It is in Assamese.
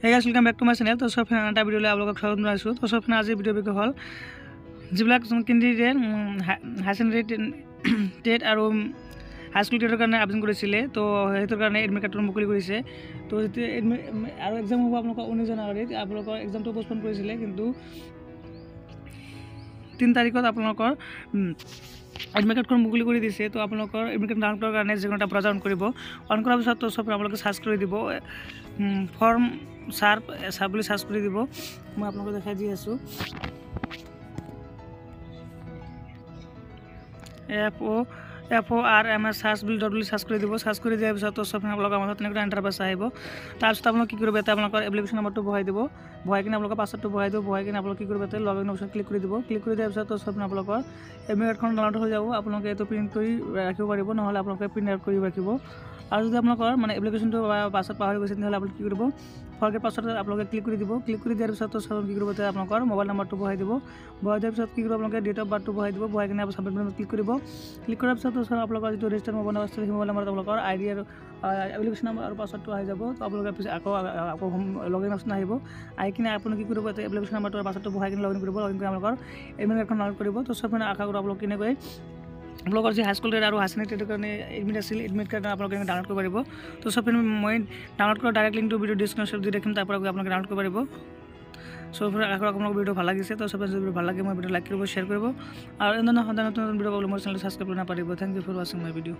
Hey guys, welcome back to my channel. তো সব এটা ভিডিওলৈ আপোনালোকক স্বাগতম জনাইছোঁ। তো সব আজিৰ ভিডিঅ' বিষয় হ'ল যিবিলাক কেণ্ডিডেট হায়াৰ ছেকেণ্ডেৰী টেট আৰু হাইস্কুল টেটৰ কাৰণে আবেদন কৰিছিলে তো সেইটোৰ কাৰণে এডমিট কাৰ্ডটো মুকলি কৰিছে। তো যেতিয়া আৰু এক্সাম হ'ব আপোনালোকৰ 19 জানুৱাৰীত আপোনালোকৰ এক্সামটো পষ্টপন কৰিছিলে, কিন্তু 3 তাৰিখত আপোনালোকৰ এডমিট কাৰ্ডখন মুকলি কৰি দিছে। তো আপোনালোকৰ এডমিট কাৰ্ড ডাউনলোড কৰাৰ কাৰণে যিকোনো এটা ব্ৰাউজাৰ অন কৰিব। অন কৰাৰ পিছত তো সব আপোনালোকে সাৰ্চ কৰি দিব ফৰ্ম সাৰ্প বুলি সাৰ্চ কৰি দিব। মই আপোনালোকক দেখাই দি আছোঁ। FORMS সাৰ্চ বুলি সাৰ্চ কৰি দিব। সাৰ্চ কৰি দিয়াৰ পিছত সব আপোনালোকৰ মাজত তেনেকৈ ইণ্টাৰফেচ আহিব। তাৰপিছত আপোনালোকে কি কৰিব, এটা আপোনালোকৰ এপ্লিকেশ্যন নম্বৰটো বহাই দিব। বহাই কিনে আপোনালোকৰ পাছৱৰ্ডটো বহাই দিব। বহাই কিনে আপোনালোকে কি কৰিব, এটা লগ ইন অপশ্যন ক্লিক কৰি দিব। ক্লিক কৰি দিয়াৰ পিছত সব আপোনালোকৰ এডমিট কাৰ্ডখন ডাউনলোড হৈ যাব। আপোনালোকে এইটো প্ৰিণ্ট কৰি ৰাখিব পাৰিব, নহ'লে আপোনালোকে প্ৰিণ্ট আউট কৰি ৰাখিব। আৰু যদি আপোনালোকৰ এপ্লিকেশ্যনটো পাছৱৰ্ড পাহৰি গৈছে তেতিয়াহ'লে আপোনালোকে কি কৰিব, ফৰগেট পাছৱৰ্ড আপোনালোকে ক্লিক কৰি দিব। ক্লিক কৰি দিয়াৰ পিছত সব কি কৰিব, আপোনালোকৰ মোবাইল নম্বৰটো বহাই দিব। বহাই দিয়াৰ পিছত কি কৰিব, আপোনালোকে ডেট অফ বাৰ্থটো বহাই দিব। বহাই কিনে চাবমিট বাটনত ক্লিক কৰিব। ক্লিক কৰাৰ পিছত আপোনালোকৰ যিটো ৰেজিষ্টাৰ মোবাইল নম্বৰ আছে সেই মোবাইল নম্বৰত আপোনালোকৰ ID আৰু এপ্লিকেশ্যন নম্বৰ আৰু পাছৱৰ্ডটো আহি যাব। তো আপোনালোকে পিছত আকৌ লগ ইন অপশ্যন আহিব। আহি কিনে আপুনি কি কৰিব, এপ্লিকেশ্যন নম্বৰটো আৰু পাছৱৰ্ডটো বহাই কিনে লগ ইন কৰিব। লগ ইন কৰি আপোনালোকৰ এডমিট কাৰ্ডখন ডাউনলোড কৰিব। তো সব আশা কৰোঁ আপোনালোকে কেনেকৈ আপোনালোকৰ যি হাইস্কুল টেট আৰু হায়াৰ ছেকেণ্ডেৰী টেটৰ কাৰণে এডমিট আছিল, এডমিট কাৰ্ড আপোনালোকে ডাউনলোড কৰিব পাৰিব। তো সব মই ডাউনলোড কৰা ডাইৰেক্ট লিংকটো ভিডিঅ' ডিছক্ৰিপশ্যনত দি ৰাখিম, তাৰ পৰা আপোনালোকে ডাউনলোড কৰিব পাৰিব। সব আশা কৰোঁ আপোনালোকৰ ভিডিঅ' ভাল লাগিছে। তো সব যদি ভিডিঅ' ভাল লাগে মই ভিডিঅ' লাইক কৰিব, শ্বেয়াৰ কৰিব আৰু এনে সদায় নতুন ভিডিঅ' পাবলৈ মোৰ চেনেলটো ছাবস্ক্ৰাইব কৰিব নাপাহৰিব। থেংক ইউ ফৰ ৱাচিং মাই ভিডিঅ'।